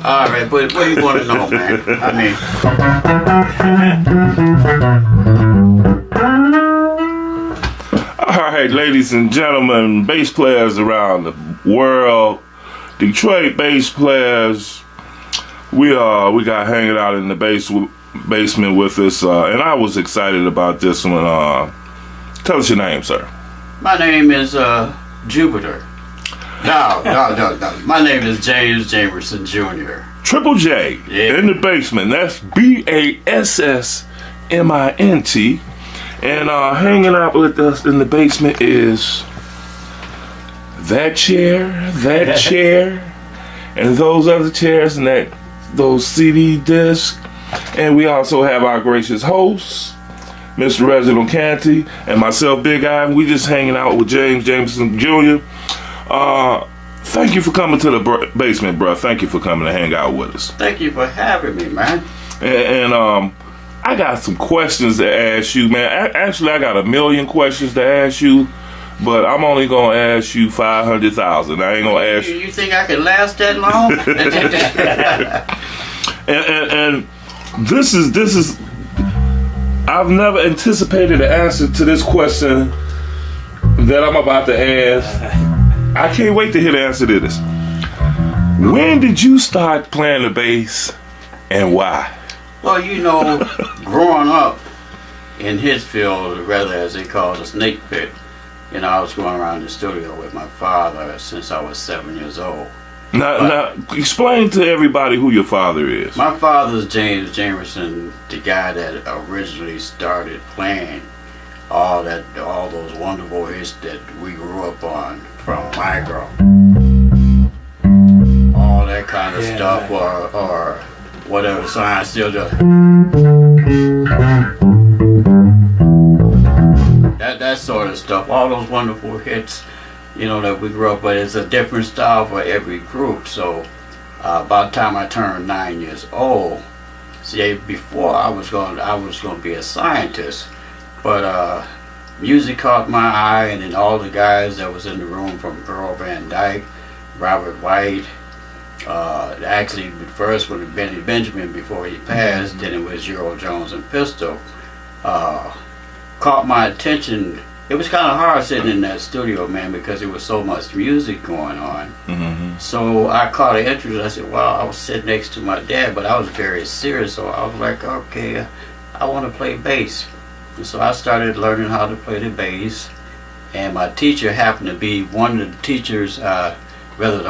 Alright, but what do you want to know, man? I mean... Alright, ladies and gentlemen, bass players around the world, Detroit bass players, we got hanging out in the basement with us, and I was excited about this one. Tell us your name, sir. My name is Jupiter. No. My name is James Jamerson Jr. Triple J, yeah. In the basement. That's BASSMINT. And hanging out with us in the basement is that chair, and those other chairs, and those CD discs. And we also have our gracious host, Mr. Reginald Canty, and myself, Big Eye. We just hanging out with James Jamerson Jr. Thank you for coming to the basement, bro. Thank you for coming to hang out with us. Thank you for having me, man. And I got some questions to ask you, man. Actually, I got a million questions to ask you, but I'm only gonna ask you 500,000. I ain't gonna ask you. You think I can last that long? and this is. I've never anticipated an answer to this question that I'm about to ask. I can't wait to hear the answer to this. When did you start playing the bass, and why? Well, you know, growing up in Hitchfield, rather as they call it, a snake pit, you know, I was going around the studio with my father since I was 7 years old. Now, explain to everybody who your father is. My father's James Jamerson, the guy that originally started playing all those wonderful hits that we grew up on, from My Girl, all that kind of stuff, or whatever song I still do. That sort of stuff, all those wonderful hits, you know, that we grew up with. It's a different style for every group. So about the time I turned 9 years old, see, before I was going to be a scientist, but music caught my eye, and then all the guys that was in the room, from Earl Van Dyke, Robert White, actually first with Benny Benjamin before he passed, then it was Earl Jones and Pistol, caught my attention. It was kind of hard sitting in that studio, man, because there was so much music going on. Mm-hmm. So I caught an interest. I said, well, I was sitting next to my dad, but I was very serious, so I was like, okay, I want to play bass. And so I started learning how to play the bass, and my teacher happened to be one of the teachers, the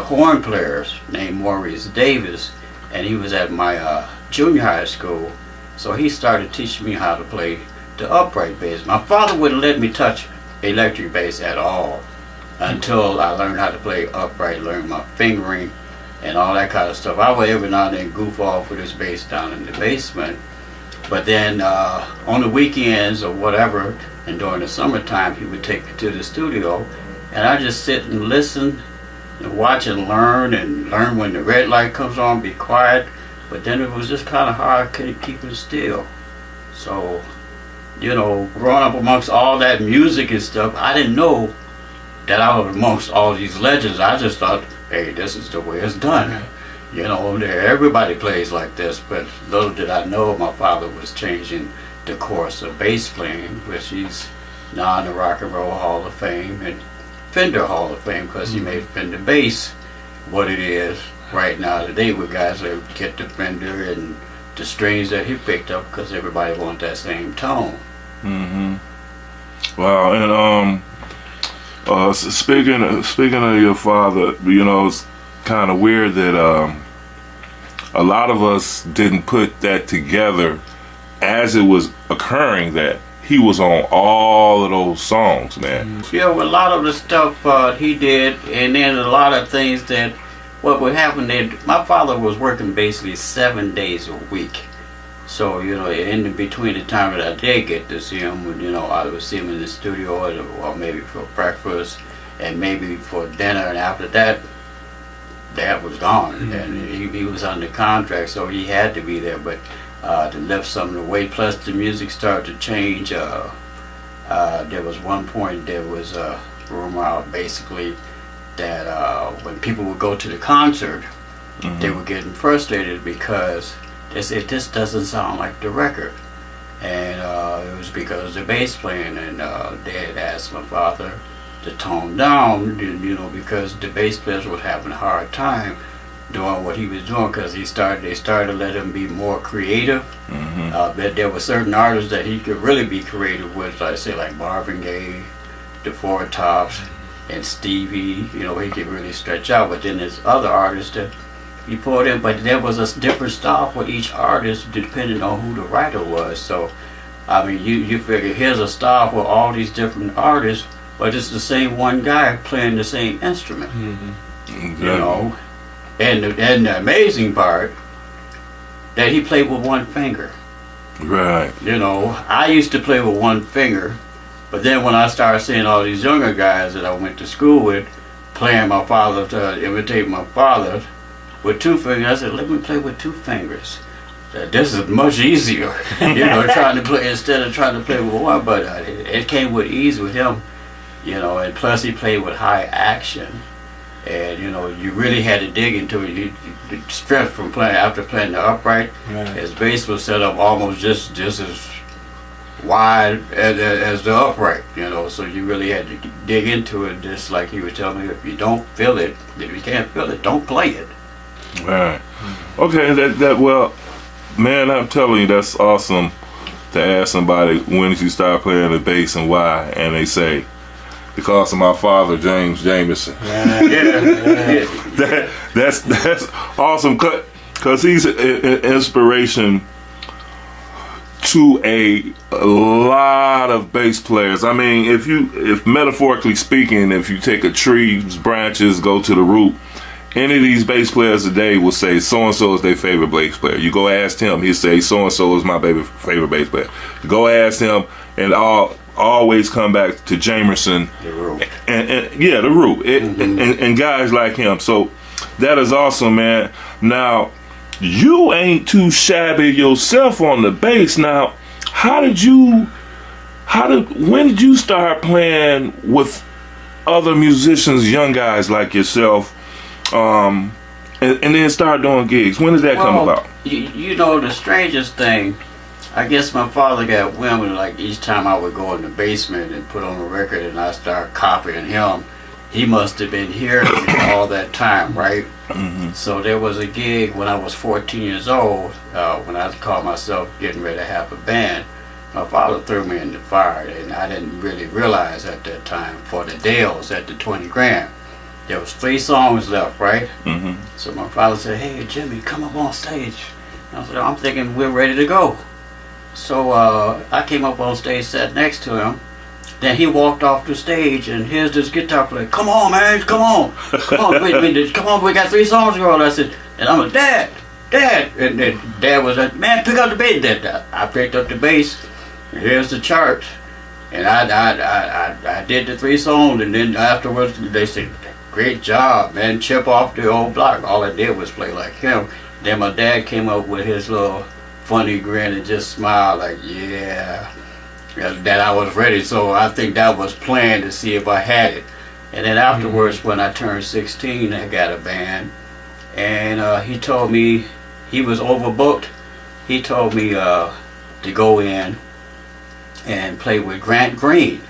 horn players, named Maurice Davis, and he was at my junior high school, so he started teaching me how to play the upright bass. My father wouldn't let me touch electric bass at all until I learned how to play upright, learned my fingering and all that kind of stuff. I would every now and then goof off with his bass down in the basement, but then on the weekends or whatever, and during the summertime, he would take me to the studio, and I just sit and listen and watch and learn when the red light comes on, be quiet. But then it was just kind of hard keeping still. So, you know, growing up amongst all that music and stuff, I didn't know that I was amongst all these legends. I just thought, hey, this is the way it's done. You know, everybody plays like this, but little did I know my father was changing the course of bass playing, which he's now in the Rock and Roll Hall of Fame and Fender Hall of Fame, because he made Fender bass what it is right now today, with guys that get the Fender and the strings that he picked up because everybody wanted that same tone. Wow, and speaking of your father, you know, it's kind of weird that a lot of us didn't put that together as it was occurring that he was on all of those songs, man. Yeah, well, a lot of the stuff he did, and then a lot of things that what would happen then. My father was working basically 7 days a week. So, you know, in between the time that I did get to see him, you know, I would see him in the studio or maybe for breakfast and maybe for dinner, and after that, Dad was gone, and he was under contract, so he had to be there, but to lift some of the weight, plus the music started to change. There was one point, there was a rumor out basically that when people would go to the concert, they were getting frustrated because they said, this doesn't sound like the record. And it was because the bass playing, and they had asked my father to tone down, you know, because the bass players were having a hard time doing what he was doing, because they started to let him be more creative. But there were certain artists that he could really be creative with, like say like Marvin Gaye, the Four Tops, and Stevie. You know, he could really stretch out. But then there's other artists that he pulled in, but there was a different style for each artist depending on who the writer was. So, I mean, you figure here's a style for all these different artists, but it's the same one guy playing the same instrument. You know, and the amazing part that he played with one finger. Right. You know, I used to play with one finger, but then when I started seeing all these younger guys that I went to school with playing my father to imitate my father with two fingers, I said, let me play with two fingers. This is much easier, you know, trying to play instead of trying to play with one. But it came with ease with him, you know, and plus he played with high action. And you know, you really had to dig into it. The strength from playing after playing the upright, his bass was set up almost just as wide as the upright. You know, so you really had to dig into it. Just like he was telling me, if you don't feel it, if you can't feel it, don't play it. Right. Okay. Well, man, I'm telling you, that's awesome to ask somebody when did you start playing the bass and why, and they say, because of my father, James Jamerson. That's awesome, because he's an inspiration to a lot of bass players. I mean, if metaphorically speaking, if you take a tree's branches, go to the root, any of these bass players today will say so-and-so is their favorite bass player. You go ask him, he'll say so-and-so is my favorite bass player. You go ask him, and always come back to Jamerson, The root. and yeah, the root, and guys like him. So that is awesome, man. Now you ain't too shabby yourself on the bass. Now, when did you start playing with other musicians, young guys like yourself, and then start doing gigs? When did that come about? You know, the strangest thing, I guess my father got women, like each time I would go in the basement and put on a record and I start copying him, he must have been hearing me all that time, right? So there was a gig when I was 14 years old, when I called myself getting ready to have a band. My father threw me in the fire, and I didn't really realize at that time, for the Dales at the 20 Grand. There was 3 songs left, right? So my father said, hey, Jimmy, come up on stage. And I said, I'm thinking we're ready to go. So I came up on stage, sat next to him. Then he walked off the stage, and here's this guitar player. Come on, man, come on. Come on, wait, come on, we got 3 songs to go. And I said, and I'm like, Dad. And then Dad was like, man, pick up the bass. I picked up the bass, and here's the chart. And I did the 3 songs, and then afterwards they said, great job, man, chip off the old block. All I did was play like him. Then my dad came up with his little funny grin and just smiled like, yeah, that I was ready. So I think that was planned to see if I had it. And then afterwards, when I turned 16, I got a band, and he told me he was overbooked. He told me to go in and play with Grant Green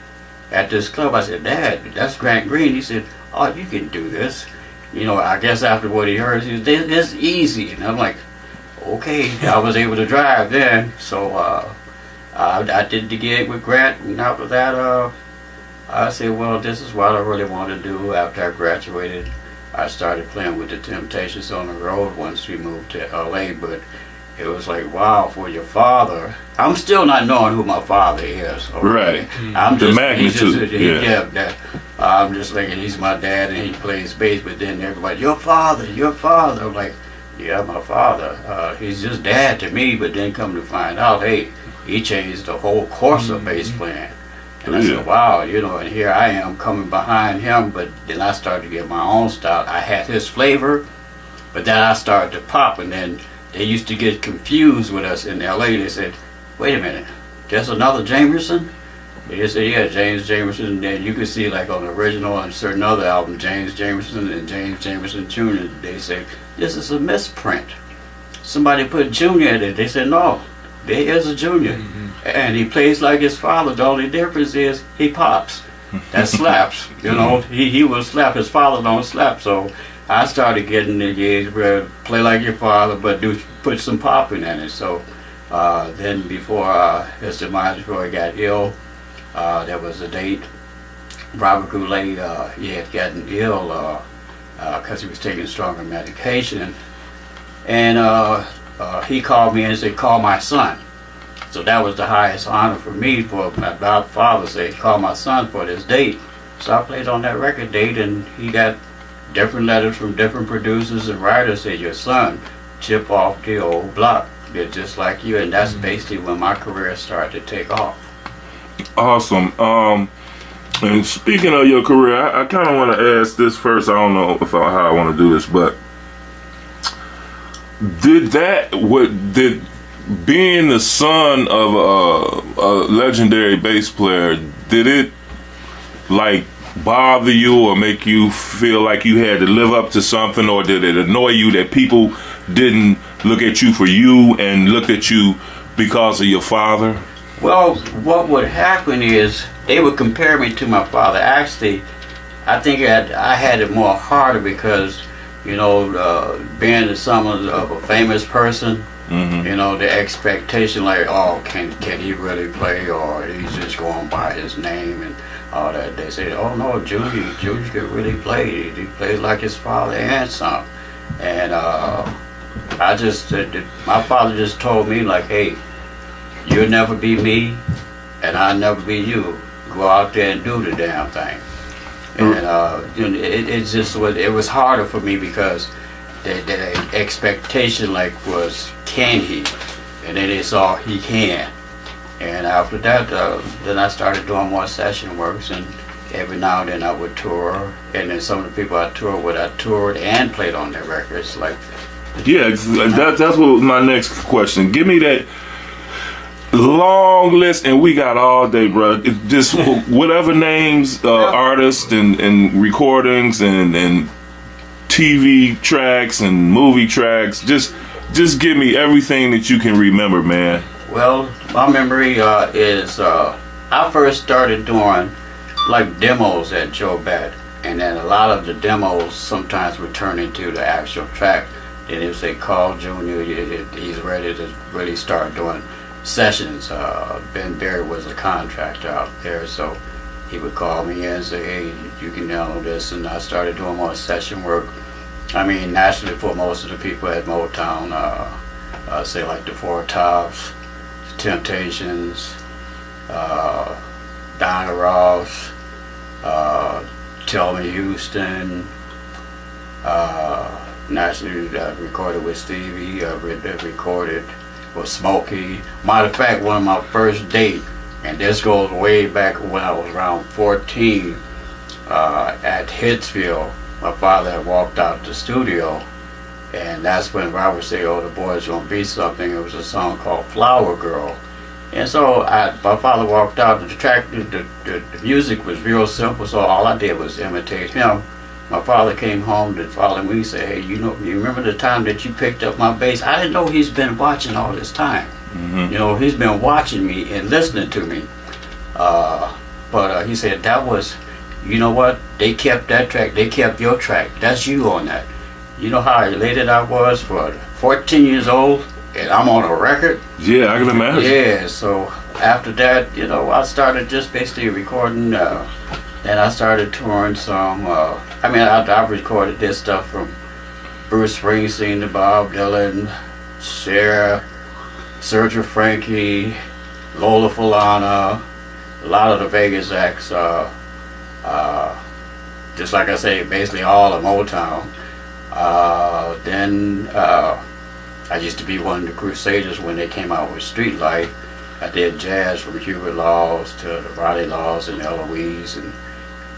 at this club. I said, Dad, that's Grant Green. He said, oh, you can do this. You know, I guess after what he heard, he said, it's easy. And I'm like, okay, I was able to drive then. So I did the gig with Grant, and after that, I said, well, this is what I really want to do. After I graduated, I started playing with the Temptations on the road once we moved to LA, but it was like, wow, for your father. I'm still not knowing who my father is. Okay? Right. I'm The just, magnitude. I'm just thinking he's my dad and he plays bass, but then everybody, your father. I'm like, yeah, my father. He's just dad to me, but then come to find out, hey, he changed the whole course of bass playing. And I said, wow, and here I am coming behind him, but then I started to get my own style. I had his flavor, but then I started to pop, and then they used to get confused with us in LA. They said, wait a minute, there's another Jamerson? They said, yeah, James Jamerson. And then you could see, like on the original and certain other albums, James Jamerson and James Jamerson Jr., they say, this is a misprint. Somebody put Junior in it. They said, no, there is a Junior. And he plays like his father. The only difference is he pops. That slaps. He will slap. His father don't slap. So I started getting the gigs where play like your father, but put some popping in it. So then before his demise, before he got ill, there was a date. Robert Goulet, he had gotten ill because he was taking stronger medication. And he called me and said, call my son. So that was the highest honor for me, for my father said, call my son for this date. So I played on that record date, and he got different letters from different producers and writers said, your son, Chip off the old block, did just like you. And that's basically when my career started to take off. Awesome. And speaking of your career, I kind of want to ask this first. I don't know how I want to do this, but did being the son of a legendary bass player, did it like bother you or make you feel like you had to live up to something, or did it annoy you that people didn't look at you for you and looked at you because of your father? Well, what would happen is they would compare me to my father. Actually, I think I had it more harder because, being the son of a famous person, the expectation, like, oh, can he really play, or he's just going by his name and all that. They say, oh no, Junior could really play. He plays like his father and some. And my father just told me, like, hey, you'll never be me, and I'll never be you. Go out there and do the damn thing. And it was harder for me because the expectation was, can he? And then they saw he can. And after that, then I started doing more session works, and every now and then I would tour. And then some of the people I toured with, I toured and played on their records. That's what my next question. Give me that long list, and we got all day, bro. Just whatever names, artists and recordings and TV tracks and movie tracks. Just give me everything that you can remember, man. Well, my memory is I first started doing demos at Joe Bat, and then a lot of the demos sometimes would turn into the actual track. Then if they call Junior, he's ready to really start doing sessions. Ben Berry was a contractor out there, so he would call me and say, hey, you can download this, and I started doing more session work. I mean, nationally for most of the people at Motown, say like the Four Tops, Temptations, Diana Ross, Thelma Houston, nationally recorded with Stevie, recorded with Smokey. Matter of fact, one of my first dates, and this goes way back when I was around 14, at Hitsville, my father had walked out the studio, and that's when Robert said, oh, the boy's gonna be something. It was a song called Flower Girl. And so my father walked out, the track, the music was real simple, so all I did was imitate him. My father came home the following week and said, hey, you remember the time that you picked up my bass? I didn't know he's been watching all this time. He's been watching me and listening to me. But he said, that was, you know what? They kept that track. They kept your track. That's you on that. You know how elated I was for 14 years old and I'm on a record. Yeah, I can imagine. Yeah, so after that, you know, I started just basically recording. Then I started touring some. I mean, I've recorded this stuff from Bruce Springsteen to Bob Dylan, Cher, Sergio Frankie, Lola Falana, a lot of the Vegas acts. Just like I say, basically all of Motown. Then I used to be one of the Crusaders when they came out with Street Life. I did jazz from Hubert Laws to the Roddy Laws and Eloise, and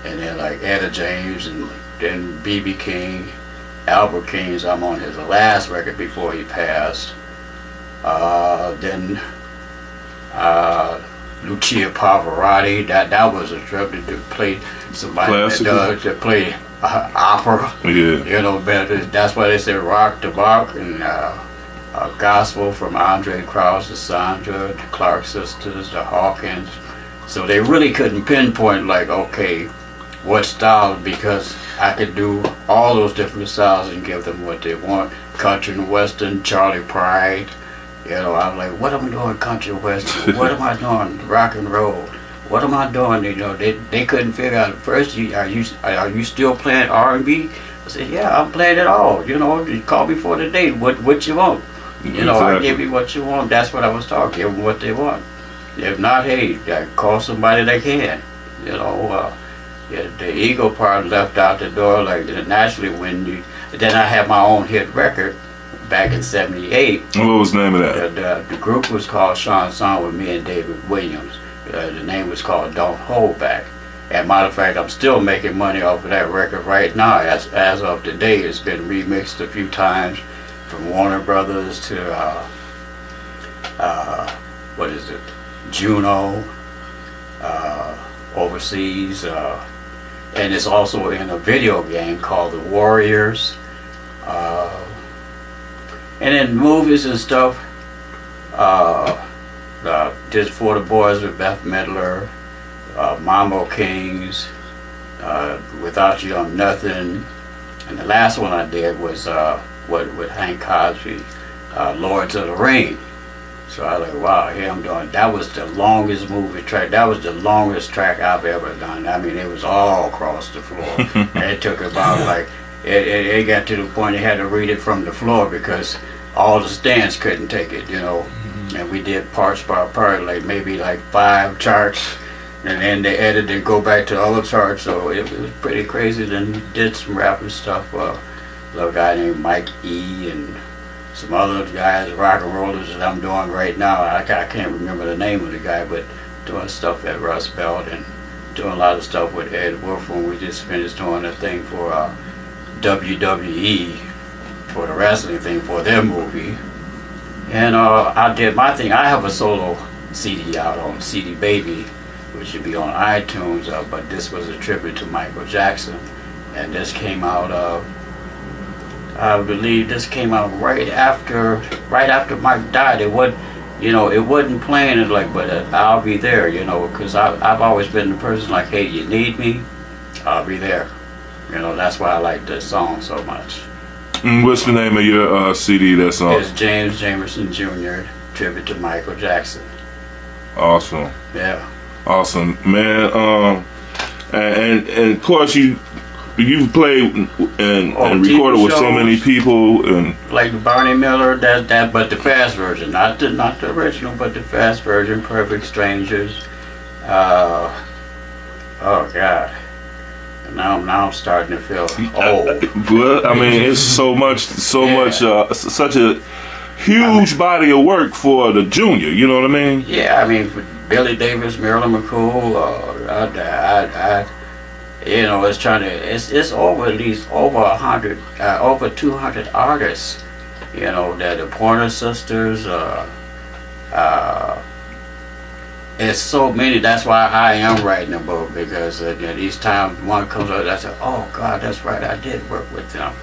then like Etta James, and then B.B. King, Albert King's. I'm on his last record before he passed. Then Lucia Pavarotti. That was a trip to play somebody that play opera. Yeah. You know, that's why they say rock to Bach, and gospel from Andre Krauss, the Sandra, the Clark sisters, the Hawkins. So they really couldn't pinpoint like, okay, what style, because I could do all those different styles and give them what they want. Country and Western, Charlie Pride. You know, I'm like, what am I doing country western? What am I doing rock and roll? What am I doing? You know, they couldn't figure out. First, are you still playing R&B? I said, yeah, I'm playing it all. You know, you call me for the date. What you want? You know, I give you what you want. That's what I was talking. Give them what they want. If not, hey, call somebody that can. You know, yeah, the ego part left out the door. Like naturally, then I had my own hit record back in '78. What was the name of that? The group was called Sean Song with me and David Williams. The name was called Don't Hold Back. And matter of fact, I'm still making money off of that record right now. As of today, it's been remixed a few times from Warner Brothers to what is it? Juno, overseas, and it's also in a video game called The Warriors. And in movies and stuff, just For the Boys with Beth Midler, Mambo Kings, Without You I'm Nothing, and the last one I did was with Hank Cosby, Lords of the Ring. So I was like, wow, here I'm doing. That was the longest movie track. That was the longest track I've ever done. I mean, it was all across the floor. And it took about like, it got to the point they had to read it from the floor because all the stands couldn't take it, you know. And we did parts by part, like maybe like 5 charts, and then they edited and go back to other charts. So it was pretty crazy. Then did some rapping stuff. A little guy named Mike E. and some other guys, rock and rollers that I'm doing right now. I can't remember the name of the guy, but doing stuff at Rust Belt and doing a lot of stuff with Ed Wolfram. We just finished doing a thing for WWE, for the wrestling thing, for their movie. And I did my thing. I have a solo CD out on CD Baby, which should be on iTunes, but this was a tribute to Michael Jackson. And this came out, I believe this came out right after Mike died. It wasn't playing it like, but I'll be there, you know, because I've always been the person like, hey, you need me, I'll be there. You know, that's why I like this song so much. What's the name of your CD that's on? It's James Jamerson Jr., tribute to Michael Jackson. Awesome. Yeah. Awesome, man. And of course you've played and recorded with so many people, and like Barney Miller, but the fast version, not the original, but the fast version. Perfect Strangers. Oh God. Now I'm starting to feel old. Well, I mean, it's such a huge body of work for the Junior. You know what I mean? Yeah, I mean, Billy Davis, Marilyn McCool. You know, it's over at least over 100, over 200 artists. You know, that the Pointer Sisters. It's so many. That's why I am writing a book, because each time one comes out, I say, oh God, that's right, I did work with them.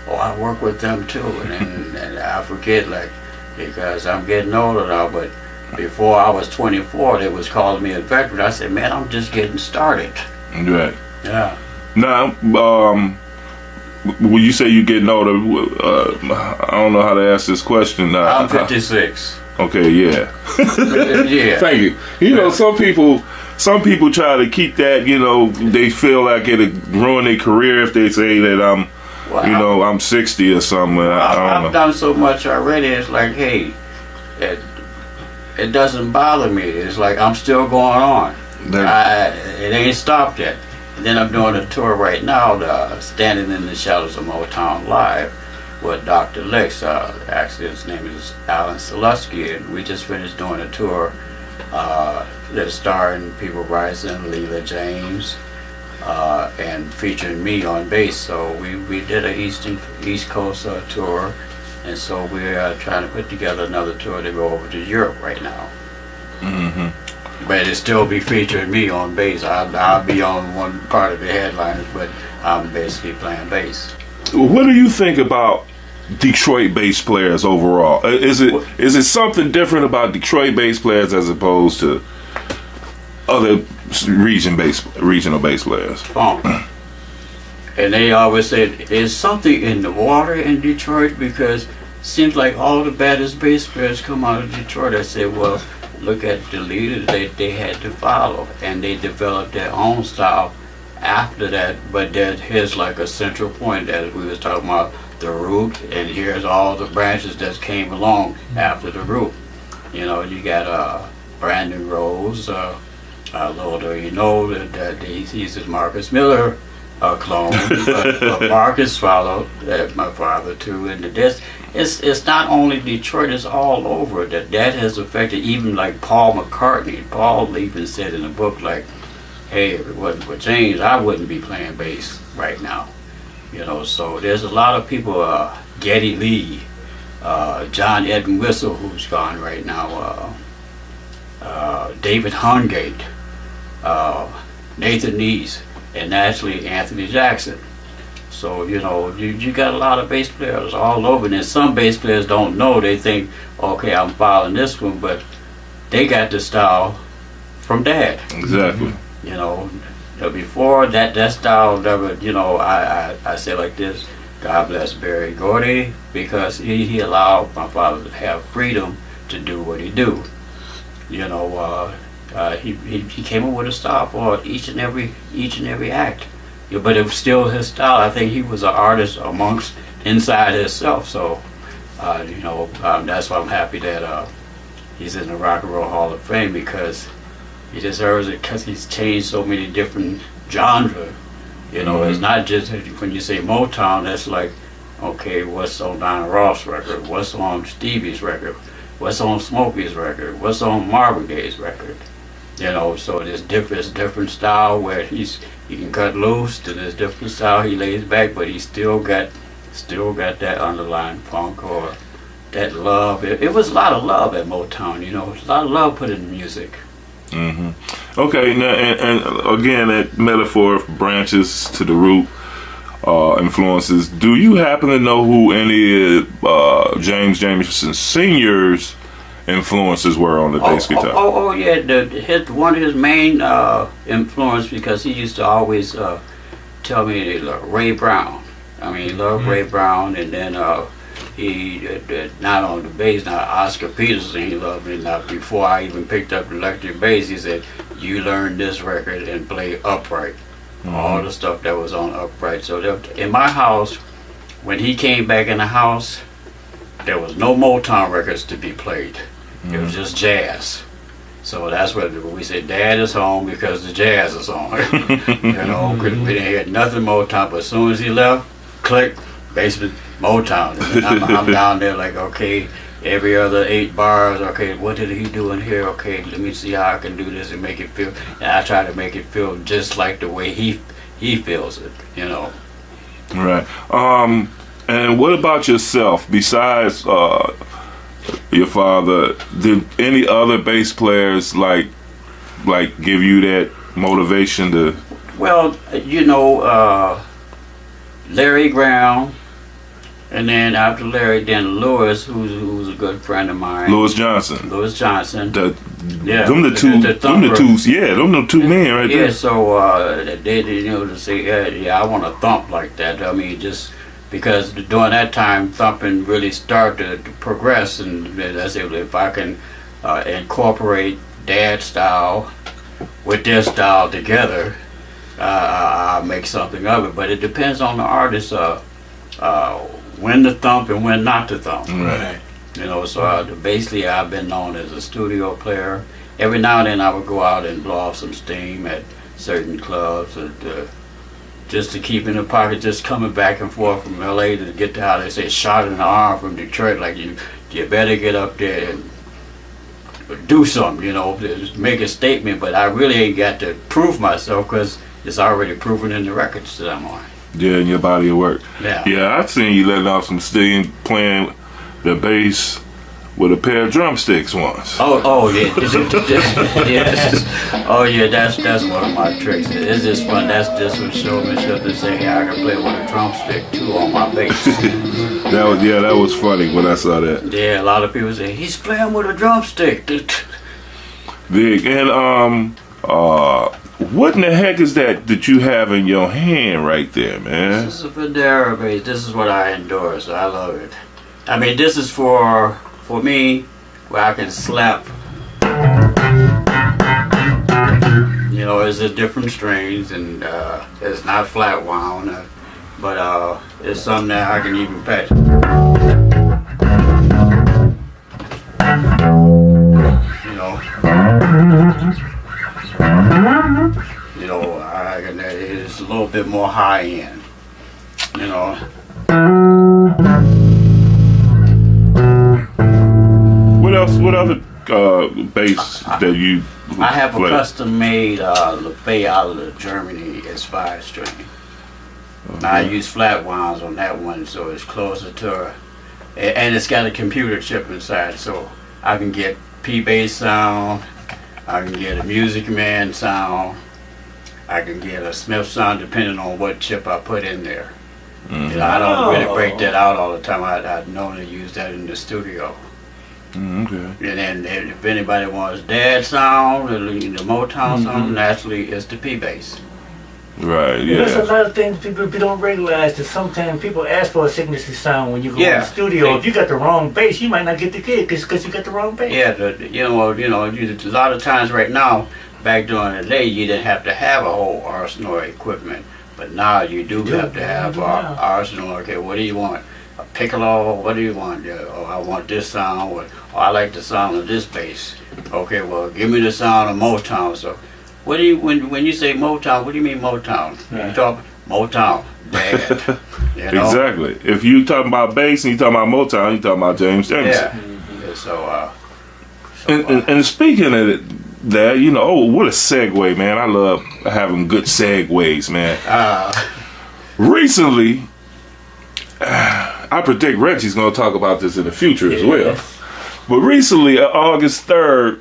Oh, I work with them too. And I forget, like, because I'm getting older now, but before I was 24, they was calling me a veteran. I said, man, I'm just getting started. Right. Yeah. Now, when you say you getting older, I don't know how to ask this question. I'm 56. Okay, yeah. Yeah. Thank you. You know, some people try to keep that. You know, they feel like it'll ruin their career if they say that I'm 60 or something. I don't know. I've done so much already. It's like, hey, it doesn't bother me. It's like I'm still going on. It ain't stopped yet. And then I'm doing a tour right now, Standing in the Shadows of Motown Live, with Dr. Licks. Actually, his name is Alan Selusky, and we just finished doing a tour that's starring People Bryson, Leela James, and featuring me on bass. So we did a East Coast tour, and so we're trying to put together another tour to go over to Europe right now. Mm-hmm. But it still be featuring me on bass. I'll be on one part of the headliners, but I'm basically playing bass. What do you think about Detroit bass players overall? Is it something different about Detroit bass players as opposed to other regional bass players? Funk. And they always said there's something in the water in Detroit, because it seems like all the baddest bass players come out of Detroit. I said, well, look at the leaders they had to follow, and they developed their own style after that. But here's like a central point that we was talking about, the root, and here's all the branches that came along after the root. You know, you got Brandon Rose, little do you know that he's a Marcus Miller clone, but Marcus followed my father too. And it's not only Detroit, it's all over. That has affected even like Paul McCartney. Paul even said in the book, like, hey, if it wasn't for James, I wouldn't be playing bass right now. You know, so there's a lot of people, Geddy Lee, John Edwin Whistle, who's gone right now, David Hungate, Nathan Neese, and actually Anthony Jackson. So, you know, you got a lot of bass players all over, and some bass players don't know. They think, okay, I'm following this one, but they got the style from Dad. Exactly. You know, before that style never, you know, I say like this, God bless Berry Gordy, because he allowed my father to have freedom to do what he do. You know, he came up with a style for each and every act. Yeah, but it was still his style. I think he was an artist amongst inside himself. So, you know, that's why I'm happy that he's in the Rock and Roll Hall of Fame, because he deserves it, because he's changed so many different genres. You know, it's not just when you say Motown, that's like, okay, what's on Donna Ross record? What's on Stevie's record? What's on Smokey's record? What's on Marvin Gaye's record? You know, so there's different style where he can cut loose, to this different style he lays back, but he still got that underlying funk or that love. It was a lot of love at Motown. You know, a lot of love put in the music. Mm-hmm. Okay, now and again, that metaphor of branches to the root, influences. Do you happen to know who any James Jamerson Sr.'s influences were on the bass guitar? Oh yeah, one of his main influence, because he used to always tell me he loved Ray Brown. I mean, he loved Ray Brown, and then he not on the bass. Now Oscar Peterson, he loved me. Now before I even picked up the electric bass, he said, "You learn this record and play upright." All the stuff that was on upright. So in my house, when he came back in the house, there was no Motown records to be played. It was just jazz. So that's what we say, Dad is home because the jazz is on. You know, we didn't hear nothing Motown, but as soon as he left, click, basement Motown. And I'm down there like, okay, every other 8 bars, okay, what did he do in here? Okay, let me see how I can do this and make it feel. And I try to make it feel just like the way he feels it, you know. Right. And what about yourself? Besides your father, did any other bass players like give you that motivation to? Well, you know, Larry Graham, And then after Larry, then Lewis, who's a good friend of mine. Lewis Johnson. Lewis Johnson. Yeah. Them the two men right there. Yeah, so they to say, yeah, I want to thump like that. I mean, just because during that time, thumping really started to progress, and I said, if I can incorporate dad style with their style together, I'll make something of it. But it depends on the artist. When to thump and when not to thump. Right. So basically I've been known as a studio player. Every now and then I would go out and blow off some steam at certain clubs, just to keep in the pocket, just coming back and forth from LA to get to how they say shot in the arm from Detroit. Like you better get up there and do something, just make a statement. But I really ain't got to prove myself because it's already proven in the records that I'm on. Yeah, in your body of work. Yeah. Yeah, I've seen you letting off some steam playing the bass with a pair of drumsticks once. Oh yeah. Oh yeah, that's one of my tricks. It's just fun. That's just some showmanship to say, hey, I can play with a drumstick too on my bass. that was funny when I saw that. Yeah, a lot of people say he's playing with a drumstick. Big. And what in the heck is that you have in your hand right there, man? This is a Fendera bass. This is what I endorse. I love it. I mean, this is for me, where I can slap. It's a different strings, and it's not flat wound, but it's something that I can even patch. It's a little bit more high end, What other bass that you I have play? A custom made LeFay out of Germany. It's 5-string. Okay. Now I use flat wounds on that one, so it's closer to, and it's got a computer chip inside, so I can get P-bass sound, I can get a Music Man sound, I can get a Smith sound depending on what chip I put in there. Mm-hmm. I don't really break that out all the time. I normally use that in the studio. Okay. And then if anybody wants dad sound, the Motown sound, naturally it's the P-bass. Right, yeah. There's a lot of things people don't realize that sometimes people ask for a signature sound when you go in the studio. If you got the wrong bass, you might not get the gig because you got the wrong bass. Yeah, a lot of times right now, back during the day, you didn't have to have a whole arsenal of equipment. But now you do have to have an arsenal. Okay, what do you want? A piccolo? What do you want? Oh, I want this sound. Or I like the sound of this bass. Okay, well, give me the sound of Motown. So, what do you when you say Motown? What do you mean Motown? Yeah. You talk Motown, Dad. Exactly. If you talking about bass and you talking about Motown, you talking about James Jamerson. Yeah. So and speaking of it. That what a segue, man. I love having good segues, man. Recently, I predict Reggie's going to talk about this in the future as well. But recently, August 3rd,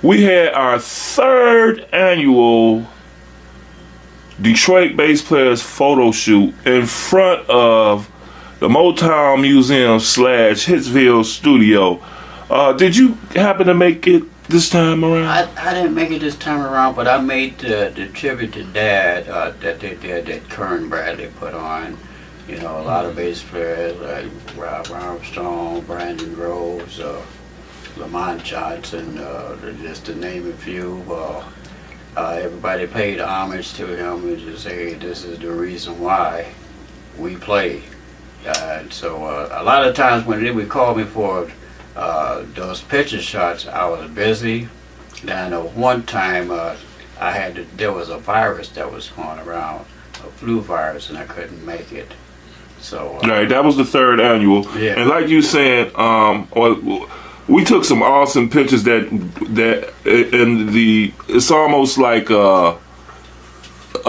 we had our 3rd annual Detroit Bass Players photo shoot in front of the Motown Museum / Hitsville studio. Did you happen to make it this time around? I didn't make it this time around, but I made the tribute to Dad that they did, that Kern Bradley put on. A lot of bass players like Rob Armstrong, Brandon Groves, Lamont Johnson, just to name a few. Everybody paid homage to him and just say, hey, this is the reason why we play. So a lot of times when they would call me for those picture shots, I was busy. Then one time there was a virus that was going around, a flu virus, and I couldn't make it. So right, that was the 3rd annual. Yeah. And like you said, we took some awesome pictures that it's almost like a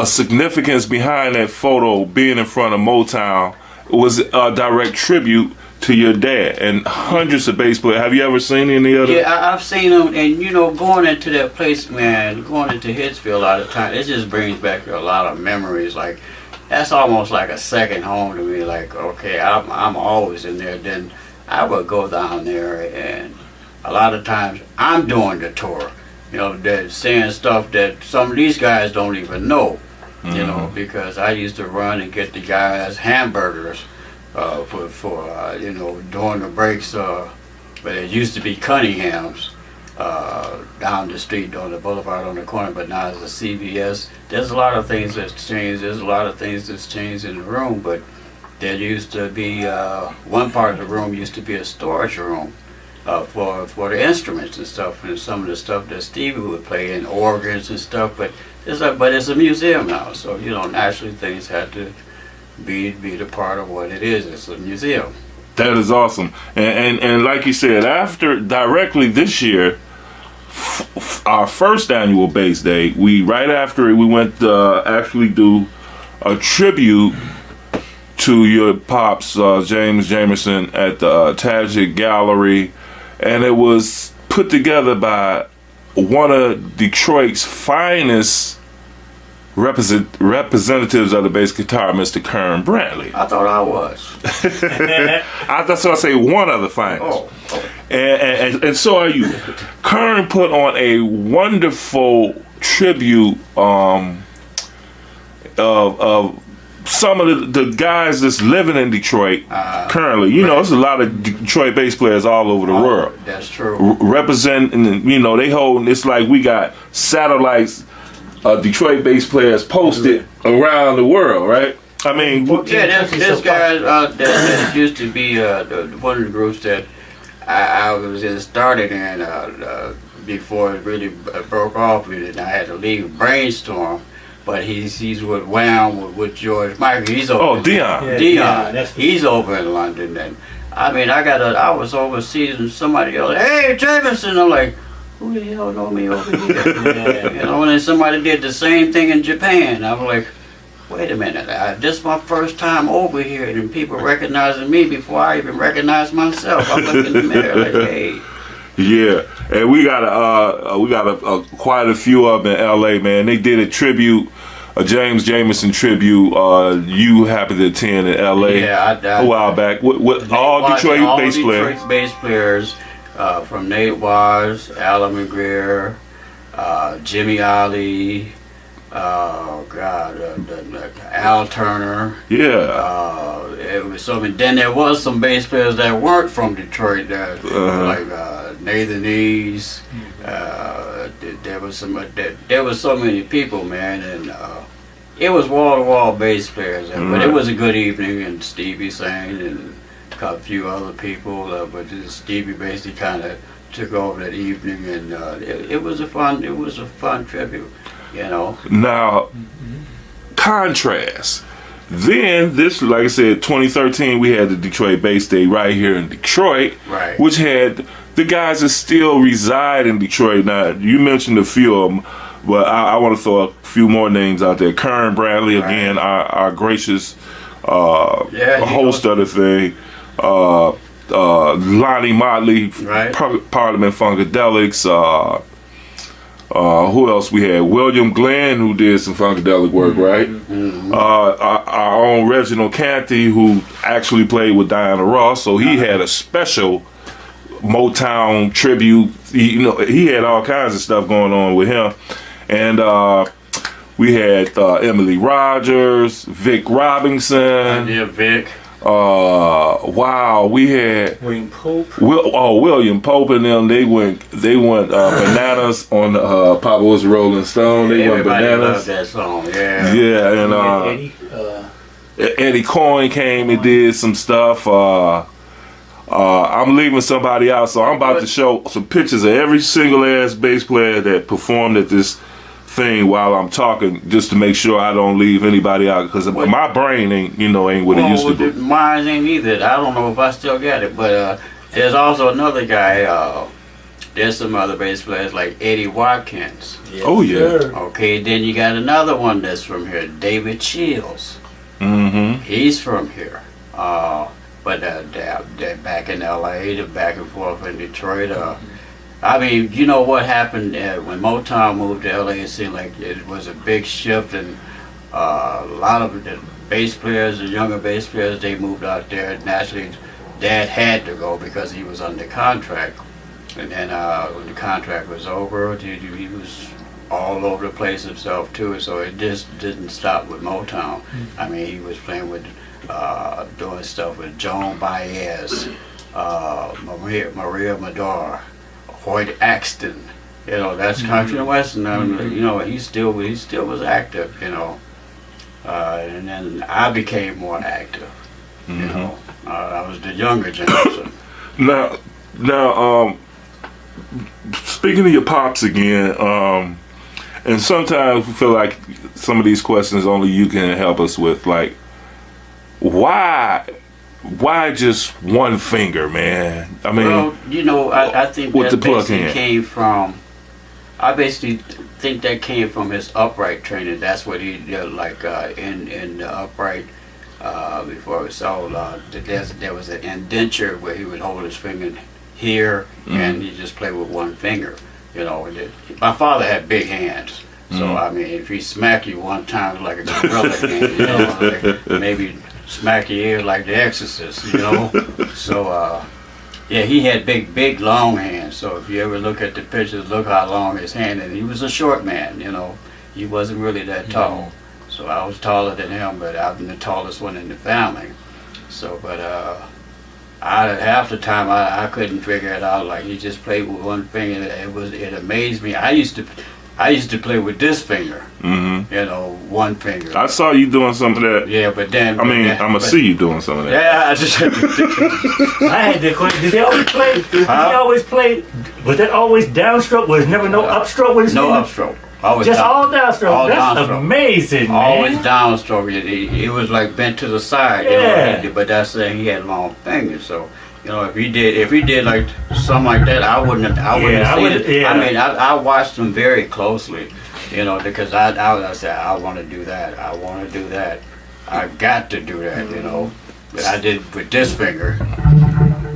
significance behind that photo being in front of Motown. It was a direct tribute to your dad and hundreds of bass players. Have you ever seen any other? Yeah, I've seen them, and going into that place, man, going into Hitsville a lot of times, it just brings back a lot of memories. Like, that's almost like a second home to me. Like, okay, I'm always in there. Then I would go down there, and a lot of times I'm doing the tour. You know, they're saying stuff that some of these guys don't even know. You know, because I used to run and get the guys hamburgers for you know, during the breaks. But it used to be Cunningham's down the street on the boulevard on the corner, but now it's a CVS. There's a lot of things that's changed. There's a lot of things that's changed in the room, but there used to be one part of the room used to be a storage room for the instruments and stuff, and some of the stuff that Stevie would play in, organs and stuff. But it's a museum now, so you know, naturally things had to be the part of what it is. It's a museum. That is awesome. And like you said, after directly this year, our first annual Bass Day, right after it, we went to actually do a tribute to your pops, James Jamerson, at the Tajik Gallery, and it was put together by one of Detroit's finest representatives of the bass guitar, Mr. Kern Brantley. I thought I was. That's what I say, one of the finest. Oh. And so are you. Kern put on a wonderful tribute of some of the guys that's living in Detroit currently. You know, there's a lot of Detroit bass players all over the world. That's true. Representing, you know, they hold, it's like we got satellites, Detroit bass players posted around the world, right? I mean, yeah, this guy that used to be one of the groups that I was started in before it really broke off with it, and I had to leave Brainstorm. But he's with Wham with George Michael. He's over. Oh, Dion. Yeah, Dion. He's over in London, and I mean, I was overseas, and somebody yelled, "Hey, Jamerson!" I'm like, who the hell know me over here? You know, and then somebody did the same thing in Japan. I'm like, wait a minute, this is my first time over here, and people recognizing me before I even recognize myself. I'm looking in the mirror like, hey. Yeah, and we got quite a few of them in L.A. Man. They did a tribute, a James Jamerson tribute. You happened to attend in L.A. a while back. With all Detroit bass players. Detroit bass players. From Nate Wise, Alan McGreer, Jimmy Ali, Al Turner. Yeah. It was so many. Then there was some bass players that weren't from Detroit, like Nathan East. There was so many people, man, and it was wall-to-wall bass players. But it was a good evening, and Stevie sang, and a few other people, but Stevie basically kind of took over that evening, and it was a fun tribute, you know. Now, contrast. Then this, like I said, 2013, we had the Detroit Bass Day right here in Detroit, right, which had the guys that still reside in Detroit. Now, you mentioned a few of them, but I want to throw a few more names out there. Kern Brantley, again, our gracious host of the thing. Lonnie Motley, Parliament Funkadelics. Who else we had? William Glenn, who did some Funkadelic work, right? Our own Reginald Canty, who actually played with Diana Ross, so he had a special Motown tribute. He had all kinds of stuff going on with him. And we had Emily Rogers, Vic Robinson. Yeah, Vic. Wow, we had William Pope. William Pope and them. They went bananas on Papa Was a Rolling Stone. They went bananas. Loved that song. Yeah. Yeah, and Eddie Coyne came and did some stuff. I'm leaving somebody out, so I'm about to show some pictures of every single ass bass player that performed at this thing while I'm talking, just to make sure I don't leave anybody out, because my brain ain't what it used to be. Mine ain't either. I don't know if I still got it, but there's also another guy. There's some other bass players like Eddie Watkins. Yes, oh yeah. Sure. Okay, then you got another one that's from here, David Shields. He's from here. But they're back in L.A., they're back and forth in Detroit. I mean, you know what happened when Motown moved to L.A., it seemed like it was a big shift, and a lot of bass players, the younger bass players, they moved out there. Naturally, Dad had to go because he was under contract. And then when the contract was over, he was all over the place himself too. So it just didn't stop with Motown. I mean, he was playing with, doing stuff with Joan Baez, Maria Mador, Hoyt Axton. You know, that's country and western. You know, he still was active. You know, and then I became more active. You know, I was the younger generation. Now, speaking of your pops again, and sometimes we feel like some of these questions only you can help us with. Like, why just one finger, man? I mean, well, you know, I think that basically came from. I basically think that came from his upright training. That's what he did, like in the upright. Before it was sold, there was an indenture where he would hold his finger here, and he just play with one finger. You know, my father had big hands, so I mean, if he smack you one time like a gorilla hand, you know, like maybe smack your ear like The Exorcist, you know. So yeah, he had big, long hands. So if you ever look at the pictures, look how long his hand. And he was a short man, you know. He wasn't really that tall. So I was taller than him, but I'm the tallest one in the family. So, but half the time I couldn't figure it out. Like, he just played with one finger. It amazed me. I used to play with this finger. You know, one finger. I saw you doing some of that. Yeah, but then I'm gonna see you doing some of that. Yeah, I just. I had the question. Did they always play? Did they always play? Was that always downstroke? Was never no upstroke with his No finger? upstroke. Always just down, all downstroke. all That's downstroke. amazing, man. Always downstroke. It was like bent to the side. Yeah. You know, but that's saying he had long fingers. So, you know, if he did like something like that, I wouldn't have seen it. Yeah. I mean, I watched him very closely. You know, because I said I want to do that. I want to do that. I got to do that. You know, but I did with this finger.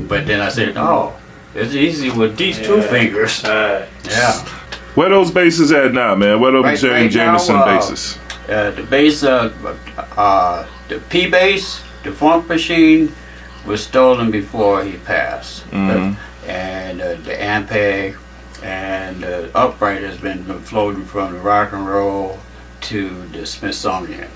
But then I said, oh, it's easy with these two fingers. Yeah. Where those basses at now, man? Where those Right Jamerson now, basses? The bass, the P bass, the Funk Machine, was stolen before he passed. And the Ampeg and the upright has been floating from the rock and roll to the Smithsonian.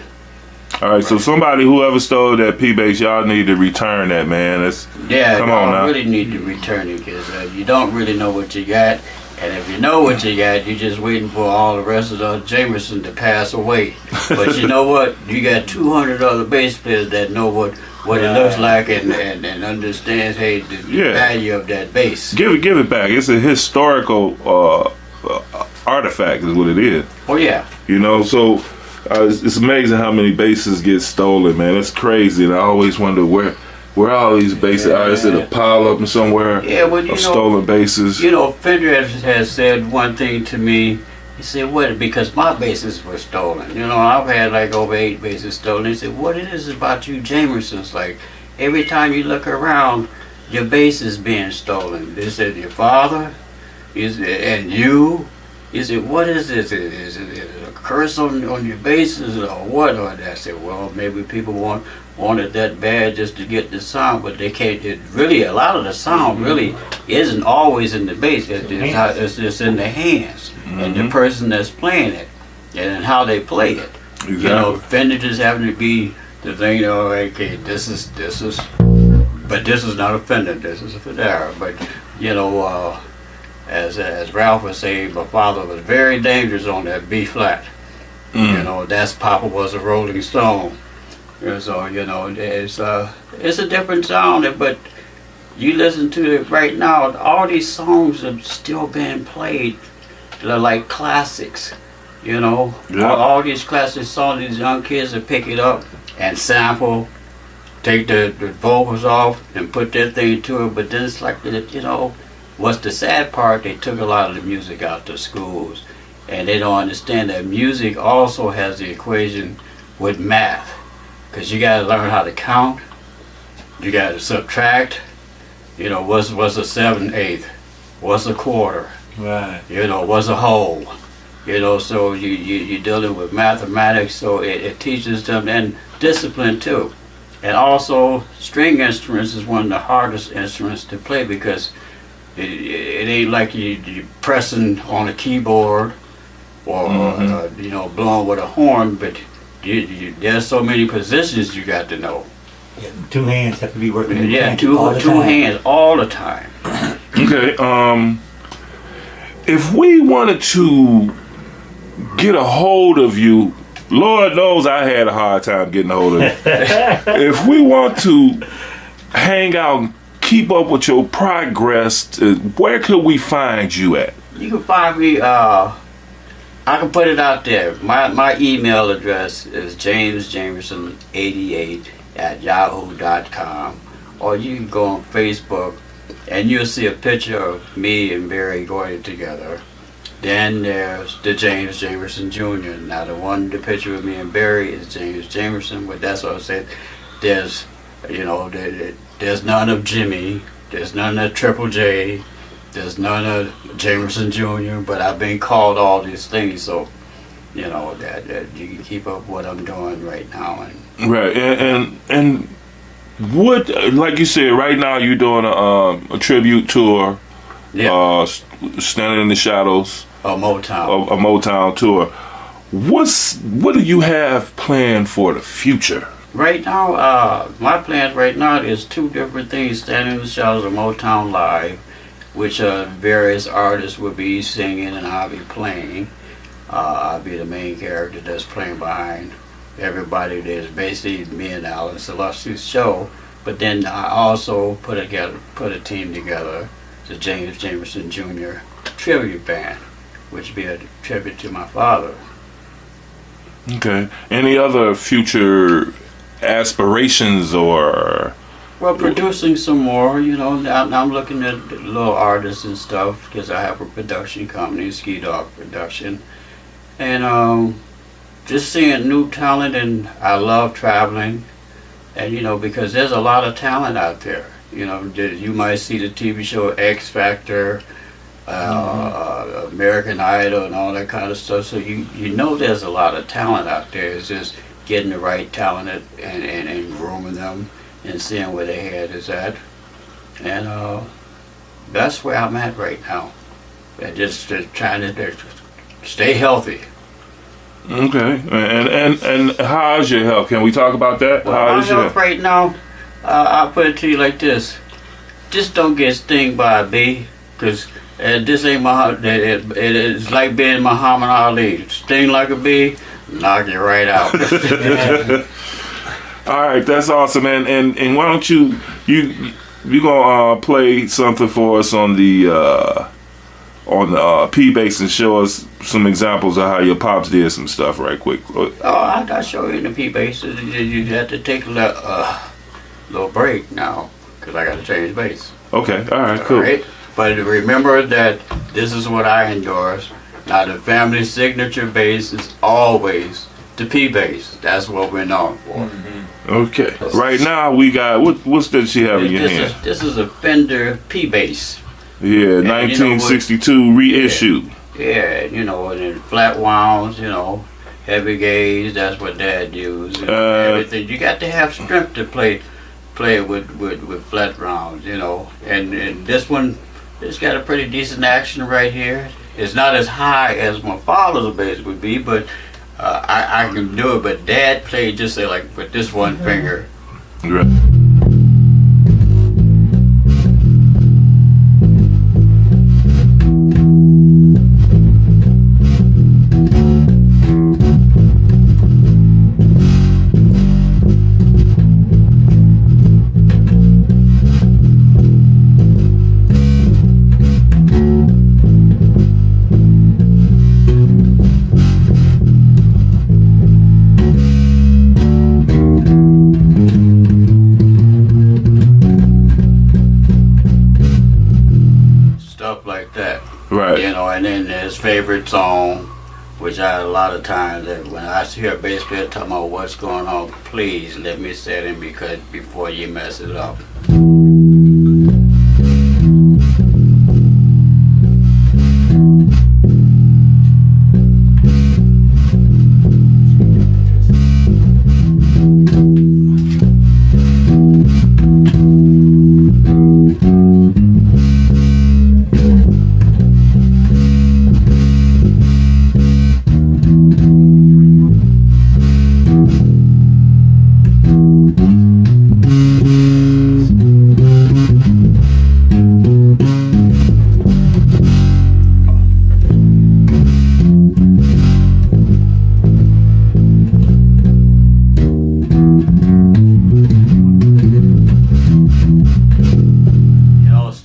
All right, so whoever stole that P bass, y'all need to return that, man. Come on now. You really need to return it because you don't really know what you got. And if you know what you got, you're just waiting for all the rest of the Jamerson to pass away. But you know what? You got 200 other bass players that know what it looks like and understands, hey, the value of that bass. Give it back. It's a historical artifact is what it is. Oh, yeah. You know, so it's amazing how many basses get stolen, man. It's crazy. And I always wonder where all these basses are. Is it a pile of them somewhere of stolen basses? You know, Fender has said one thing to me. He said, what? Because my basses were stolen. You know, I've had like over 8 basses stolen. He said, what it is about you Jamersons? Like, every time you look around, your bass is being stolen. They said, your father? And you? He said, what is this? Is it a curse on your basses or what? Or I said, well, maybe people wanted that bad just to get the sound, but they can't. A lot of the sound really isn't always in the bass. It's just in the hands and the person that's playing it and how they play it. Exactly. You know, Fender just having to be the thing. Okay, this is, but this is not a Fender. This is a Federa. But you know, as Ralph was saying, my father was very dangerous on that B flat. You know, that's Papa was a Rolling Stone. So, you know, it's a different sound, but you listen to it right now, all these songs are still being played. They're like classics, you know. All these classic songs, these young kids will pick it up and sample, take the vocals off and put that thing to it, but then it's like, you know, what's the sad part, they took a lot of the music out to schools, and they don't understand that music also has the equation with math. Because you got to learn how to count, you got to subtract, you know, what's a 7/8, what's a quarter, right? You know, what's a whole, you know, so you're dealing with mathematics, so it teaches them, and discipline too. And also, string instruments is one of the hardest instruments to play because it ain't like you pressing on a keyboard or blowing with a horn, but there's so many positions you got to know. Yeah, 2 hands have to be working. Yeah, two hands all the time. Okay. If we wanted to get a hold of you, Lord knows I had a hard time getting a hold of you. If we want to hang out and keep up with your progress, where could we find you at? You can find me, I can put it out there. My email address is jamesjamerson88@yahoo.com, or you can go on Facebook and you'll see a picture of me and Barry going together. Then there's the James Jamerson Jr. Now the picture of me and Barry is James Jamerson, but that's what I said. There's, there's none of Jimmy, there's none of Triple J, there's none of Jamerson Jr., but I've been called all these things, so, that you can keep up what I'm doing right now. Right, and what, like you said, right now you're doing a tribute tour, Standing in the Shadows. A Motown. A Motown tour. What do you have planned for the future? Right now, my plans right now is 2 different things. Standing in the Shadows of Motown Live, which various artists will be singing and I'll be playing. I'll be the main character that's playing behind everybody. There's basically me and Alan Celesti's show, but then I also put a team together, the James Jamerson Jr. tribute band, which would be a tribute to my father. Okay. Any other future aspirations or? Well, producing some more, I'm looking at little artists and stuff because I have a production company, Ski Dog Production, and just seeing new talent, and I love traveling, and because there's a lot of talent out there. You might see the TV show X Factor, American Idol, and all that kind of stuff. So there's a lot of talent out there. It's just getting the right talent and grooming them and seeing where their head is at. And that's where I'm at right now. And just trying to stay healthy. Okay. And how's your health? Can we talk about that? Well, my health right now, I'll put it to you like this. Just don't get stung by a bee, because this ain't it is like being Muhammad Ali. Sting like a bee, knock you right out. All right, that's awesome, man. And why don't you gonna play something for us on the P-Bass and show us some examples of how your pops did some stuff right quick. Oh, I'll show you in the P-Bass. You have to take a little break now because I got to change bass. Okay, all right, cool. All right. But remember that this is what I endorse. Now the family signature bass is always the P-Bass. That's what we're known for. Mm-hmm. Okay. Right now we got what's that she have in your hand? This is a Fender P-Bass. Yeah, and 1962 reissue. Yeah, and then flat wounds, heavy gauge. That's what Dad used. Everything. You got to have strength to play with flat rounds, And this one, it's got a pretty decent action right here. It's not as high as my father's bass would be, but I can do it. But Dad played just like with this one finger. Right. And then his favorite song, which a lot of times when I hear a bass player talking about what's going on, please let me set him before you mess it up.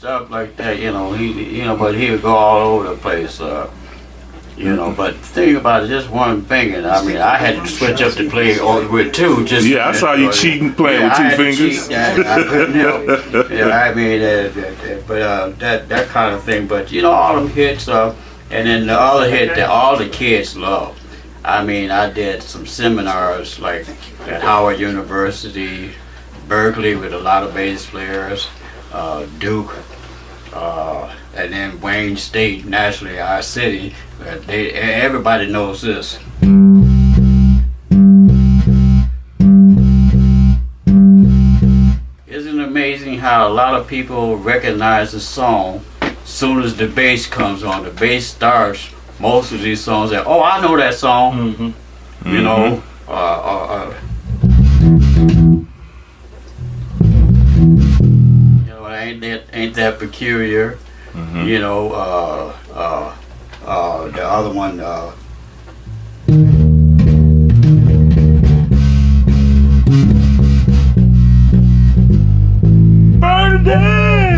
stuff like that. But he would go all over the place. But the thing about it, just one finger. I mean, I had to switch up to play with two. Just I saw you cheating playing with two fingers. I couldn't help it. I mean, that kind of thing. But all them hits, and then the other hit that all the kids love. I mean, I did some seminars like at Howard University, Berkeley with a lot of bass players, Duke. And then Wayne State, naturally, our city, everybody knows this. Isn't it amazing how a lot of people recognize the song as soon as the bass comes on? The bass starts. Most of these songs that, oh, I know that song. Mm-hmm. You know, ain't that peculiar? Mm-hmm. The other one, Burn down.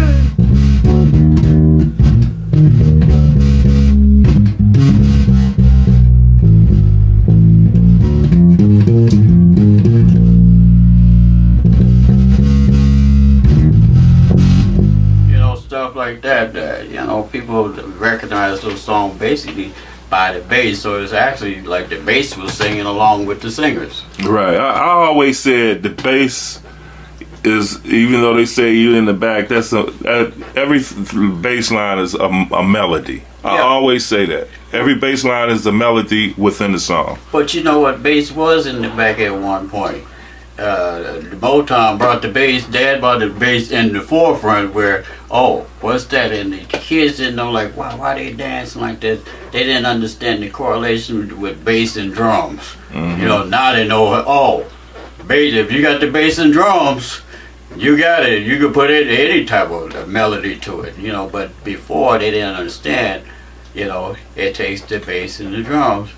Stuff like that, people recognize those songs basically by the bass, so it's actually like the bass was singing along with the singers. Right. I always said the bass is, even though they say you in the back, every bass line is a melody. Yeah. I always say that. Every bass line is a melody within the song. But you know what, bass was in the back at one point. The Motown brought the bass, Dad brought the bass in the forefront where, oh, what's that? And the kids didn't know, like, why they dancing like that? They didn't understand the correlation with bass and drums. Mm-hmm. Now they know, oh, bass, if you got the bass and drums, you got it. You can put any type of melody to it, but before they didn't understand, it takes the bass and the drums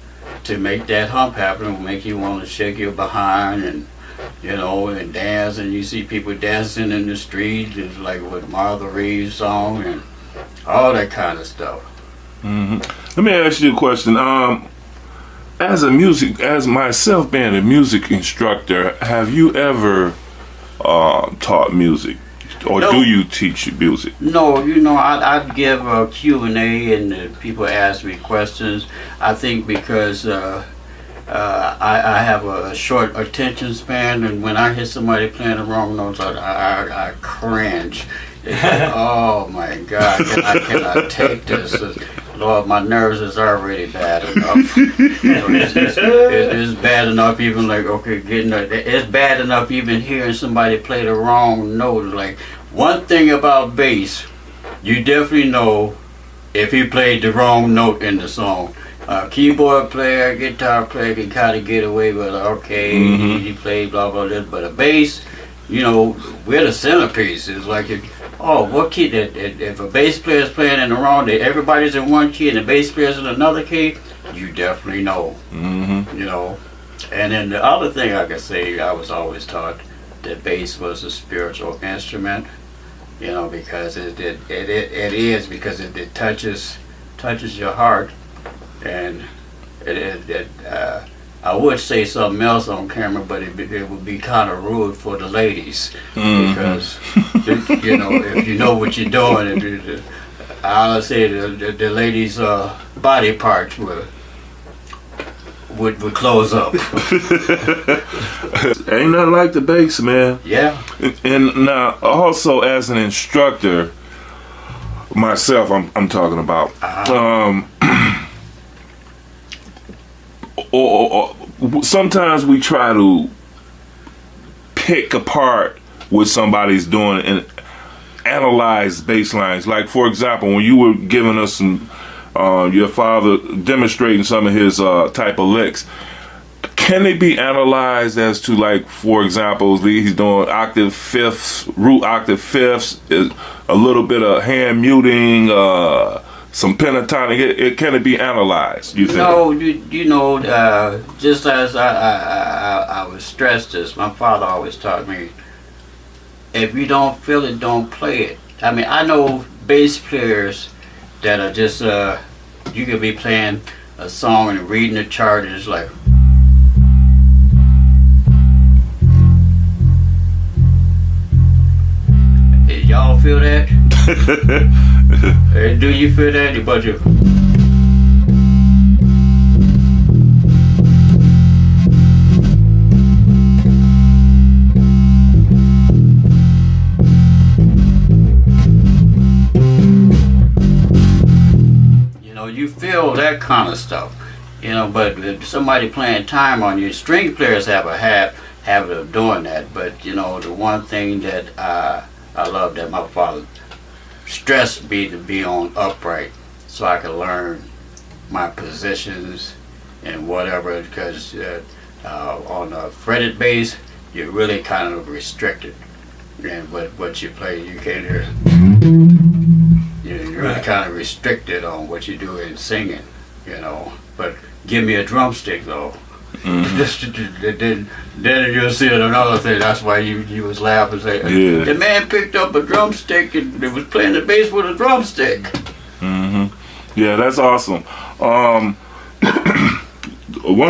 to make that hump happen, make you want to shake your behind and and dance, and you see people dancing in the street, just like with Martha Reeves' song and all that kind of stuff. Mm-hmm. Let me ask you a question. As myself being a music instructor, have you ever taught music, or do you teach music? No, I'd give a Q&A and people ask me questions. I think because I have a short attention span, and when I hear somebody playing the wrong notes, I cringe. It's like, oh my God, I cannot take this. Lord, my nerves is already bad enough. It's bad enough even like, it's bad enough even hearing somebody play the wrong note. Like, one thing about bass, you definitely know if he played the wrong note in the song. Keyboard player, guitar player can kind of get away with, he played blah blah blah, but a bass, we're the centerpiece. It's like, what key? If a bass player is playing in the wrong, everybody's in one key and the bass player's in another key, you definitely know. Mm-hmm. And then the other thing I could say, I was always taught that bass was a spiritual instrument, because it is, because it touches your heart. And I would say something else on camera, but it would be kind of rude for the ladies, because if you know what you're doing, I'll say the ladies' body parts would close up. Ain't nothing like the bass, man. Yeah. And now, also as an instructor, myself, I'm talking about. Or sometimes we try to pick apart what somebody's doing and analyze bass lines. Like, for example, when you were giving us some, your father demonstrating some of his type of licks, can they be analyzed as to, like, for example, he's doing octave fifths, root octave fifths, a little bit of hand muting, some pentatonic, can it be analyzed, you think? No, just as I was stressed this, my father always taught me, if you don't feel it, don't play it. I mean, I know bass players that are just, you could be playing a song and reading the chart and it's like, y'all feel that? Hey, do you feel that? But you. You feel that kind of stuff, but if somebody playing time on you, string players have a habit of doing that, but the one thing that I love that my father stressed me to be on upright so I could learn my positions and whatever, because on a fretted bass you're really kind of restricted, and what you play you can't hear. You're really kind of restricted on what you do in singing, But give me a drumstick though. Then you'll see another thing. That's why you was laughing and say, the man picked up a drumstick and was playing the bass with a drumstick. Yeah, that's awesome. One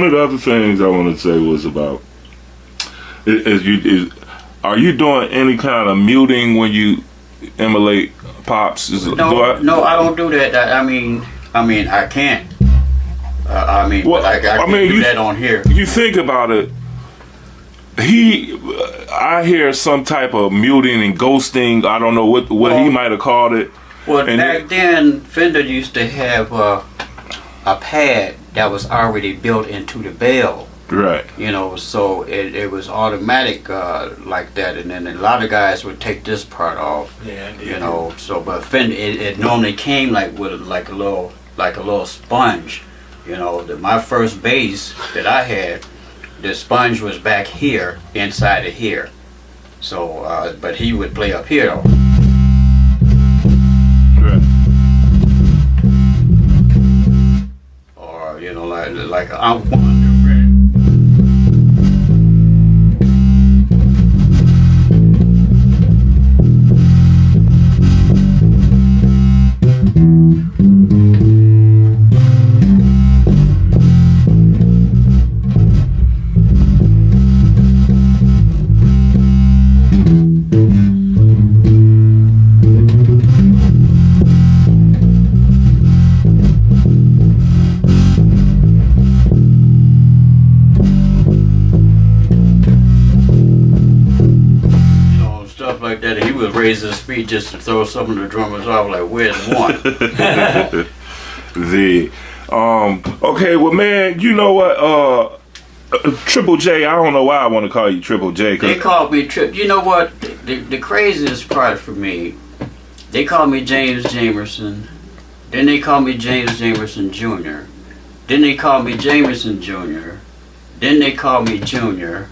of the other things I want to say was about are you doing any kind of muting when you emulate Pops? No, I don't do that. I mean, I can't. I mean do that on here. You think about it. I hear some type of muting and ghosting. I don't know what he might have called it. Well, back then, Fender used to have a pad that was already built into the bell. Right. So it was automatic like that, and then a lot of guys would take this part off. Yeah. So but Fender, it normally came with like a little sponge. My first bass that I had, the sponge was back here inside of here. So but he would play up here though. Right. Or like I'm one. Like that, he would raise his feet just to throw some of the drummers off. Like, where's one? Okay, well, man, you know what? Triple J. I don't know why I want to call you Triple J. They called me Trip. You know what? The craziest part for me, they called me James Jamerson. Then they called me James Jamerson Jr. Then they called me Jamerson Jr. Then they called me Junior,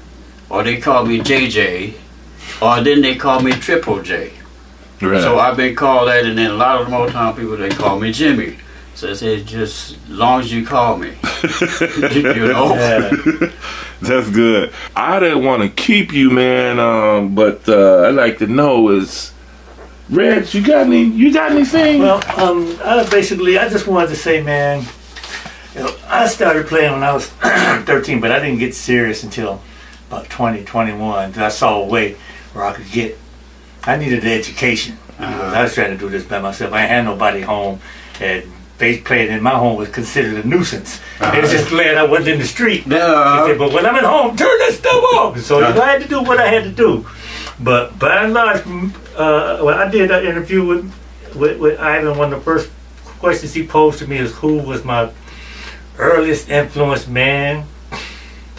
or they called me JJ. Or then they call me Triple J. Right. So I've been called that, and then a lot of the Motown people, they call me Jimmy. So I said, just as long as you call me. Yeah. That's good. I didn't want to keep you, man, but I'd like to know is, Reg, you got anything? Well, I just wanted to say, man, I started playing when I was 13, but I didn't get serious until about 20, 21. I saw a way where I needed the education. I was trying to do this by myself. I had nobody home, and bass playing in my home was considered a nuisance. It was just glad I wasn't in the street. Said, but when I'm at home, turn that stuff off. So I had to do what I had to do. But by and large, when I did an interview with Ivan, one of the first questions he posed to me is, who was my earliest influence, man?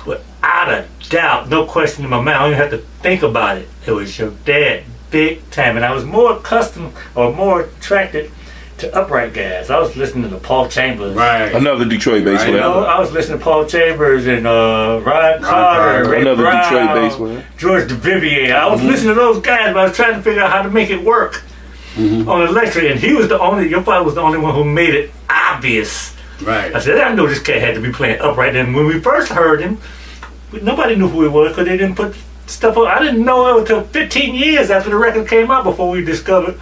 Without a doubt, no question in my mind, I don't even have to think about it. It was your dad, big time. And I was more accustomed or more attracted to upright guys. I was listening to Paul Chambers. Right. Another Detroit bass player. I was listening to Paul Chambers and Ron Carter, Ray another Brown, Detroit bass player. George DeVivier. I was listening to those guys, but I was trying to figure out how to make it work on electric. And your father was the only one who made it obvious. Right. I said, I know this cat had to be playing upright. And when we first heard him, nobody knew who he was because they didn't put stuff. I didn't know it until 15 years after the record came out before we discovered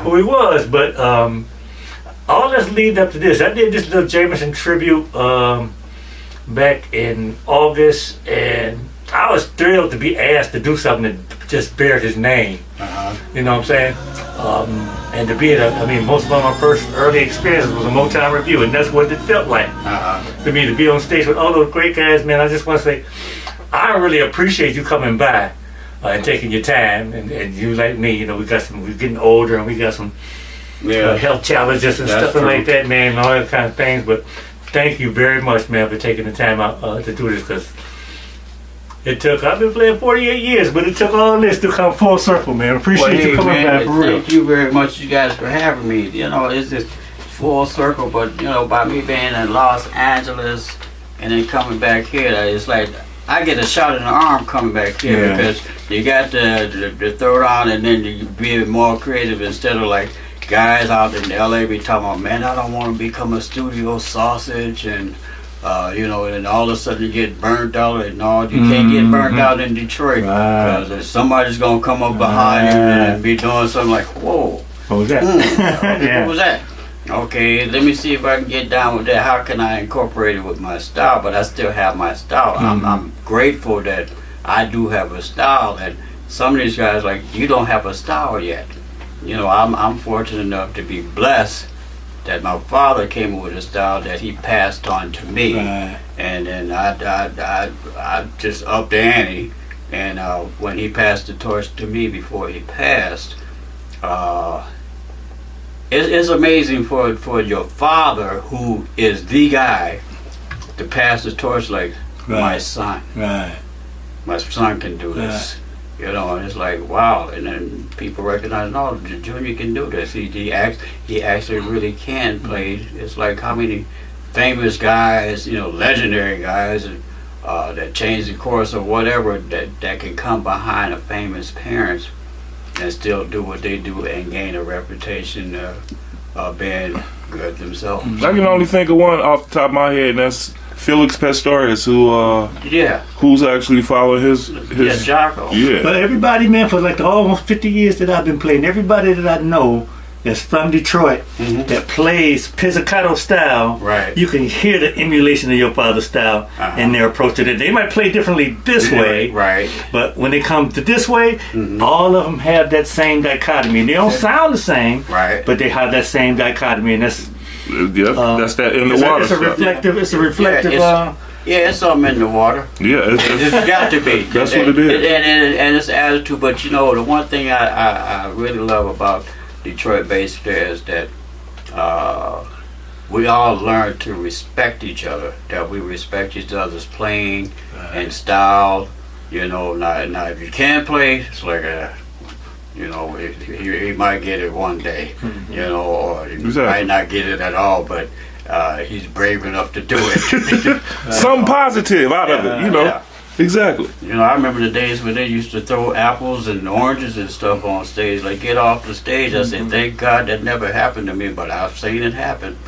who he was. But all this lead up to this, I did this little Jamerson tribute back in August, and I was thrilled to be asked to do something that just bears his name. You know what I'm saying? And to be most of my first early experiences was a Motown review, and that's what it felt like to me, to be on stage with all those great guys. Man, I just want to say, I really appreciate you coming by and taking your time, and you like me, you know, we're getting older, and we got some health challenges and stuff like that, man, and all that kind of things. But thank you very much, man, for taking the time out to do this, because I've been playing 48 years, but it took all this to come full circle, man. Appreciate you coming back, for real. Thank you very much, you guys, for having me. You know, it's just full circle, but, you know, by me being in Los Angeles and then coming back here, it's like I get a shot in the arm coming back here, because you got the throw down, and then you be more creative instead of like guys out in LA be talking about, man, I don't want to become a studio sausage, and you know, and all of a sudden you get burnt out, and all you can't get burnt out in Detroit, because somebody's gonna come up behind you and be doing something like, whoa, what was that? What was that? Okay, let me see if I can get down with that. How can I incorporate it with my style? But I still have my style. I'm grateful that I do have a style, and some of these guys, like, you don't have a style yet. You know, I'm fortunate enough to be blessed that my father came up with a style that he passed on to me, and then I just upped the ante. And when he passed the torch to me before he passed, it's amazing for your father, who is the guy, to pass the torch like my son. My son can do this. You know, and it's like, wow. And then people recognize, no, Junior can do this. He actually really can play. It's like how many famous guys, you know, legendary guys that change the course of whatever, that can come behind a famous parents and still do what they do and gain a reputation of being good themselves. I can only think of one off the top of my head, and that's Felix Pastorius, who's actually following his Jocko. But everybody, man, for like the almost 50 years that I've been playing, everybody that I know that's from Detroit that plays pizzicato style, you can hear the emulation of your father's style in their approach to it. They might play differently this way, but when they come to this way, all of them have that same dichotomy. And they don't sound the same, but they have that same dichotomy, and that's that's that in the water. It's a reflective. It's a reflective. It's something in the water. It's got to be. That's what it is. And it's attitude. But you know, the one thing I really love about Detroit bass players, that we all learn to respect each other. That we respect each other's playing and style. You know, now if you can't play, it's like you know, he might get it one day, you know, or he might not get it at all, but he's brave enough to do it. Some positive out of it, you know. Exactly. You know, I remember the days when they used to throw apples and oranges and stuff on stage, like get off the stage. I said, thank God that never happened to me, but I've seen it happen.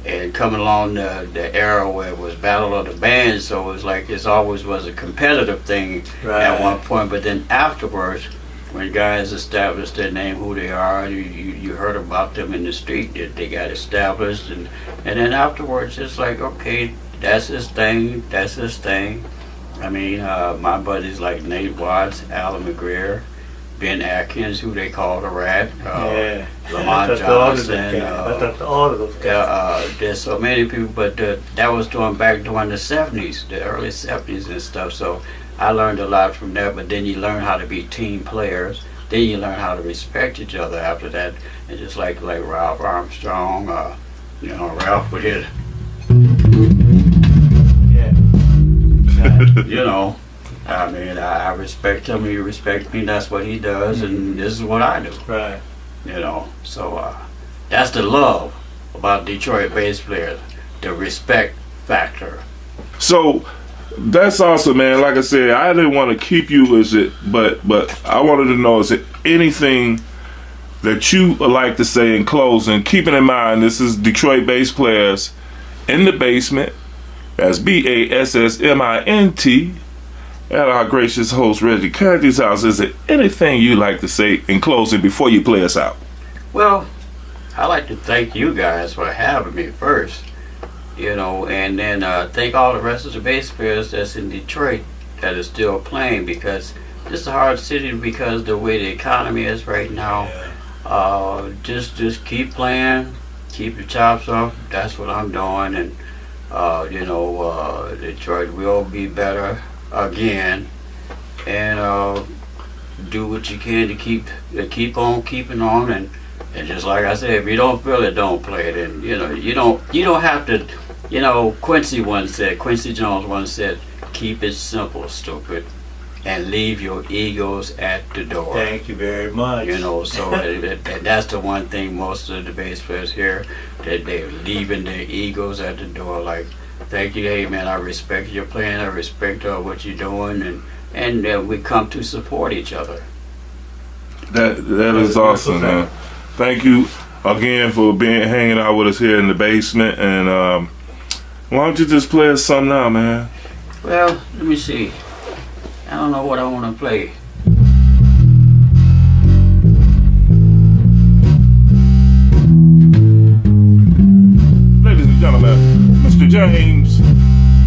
And coming along the era where it was Battle of the Bands, so it was like it always was a competitive thing at one point, but then afterwards, when guys establish their name, who they are, you heard about them in the street, that they got established, and then afterwards it's like, okay, that's his thing, that's his thing. I mean, my buddies like Nate Watts, Alan McGreer, Ben Atkins, who they call the Rat, Lamont Johnson, all of those guys. There's so many people, but that was back during the 70s, the early 70s and stuff, so I learned a lot from that. But then you learn how to be team players. Then you learn how to respect each other after that. And just like Ralph Armstrong, you know, Ralph would hit. You know, I mean, I respect him. He respects me. That's what he does, and this is what I do. You know, so that's the love about Detroit bass players, the respect factor. So. That's awesome, man. Like I said, I didn't want to keep you, but I wanted to know, is it anything that you would like to say in closing, keeping in mind this is Detroit bass players in the basement. That's BASSMINT, at our gracious host Reggie Canty's house. Is there anything you like to say in closing before you play us out? Well, I'd like to thank you guys for having me first, and then thank all the rest of the bass players that's in Detroit that is still playing, because this is a hard city because the way the economy is right now. Just keep playing, keep your chops up. That's what I'm doing, and Detroit will be better again, and do what you can to keep on keeping on, and just like I said, if you don't feel it, don't play it. And you don't have to. Quincy Jones once said, "Keep it simple, stupid, and leave your egos at the door." Thank you very much. So and that's the one thing most of the bass players here, that they're leaving their egos at the door. Like, thank you, hey man, I respect your playing, I respect what you're doing, and we come to support each other. That is awesome, man. Thank you again for hanging out with us here in the basement. And why don't you just play us something now, man? Well, let me see. I don't know what I want to play. Ladies and gentlemen, Mr. James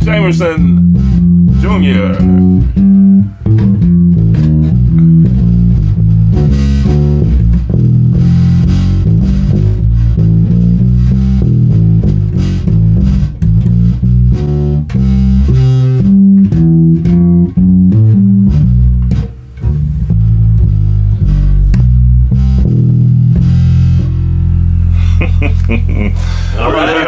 Jamerson Jr. All right.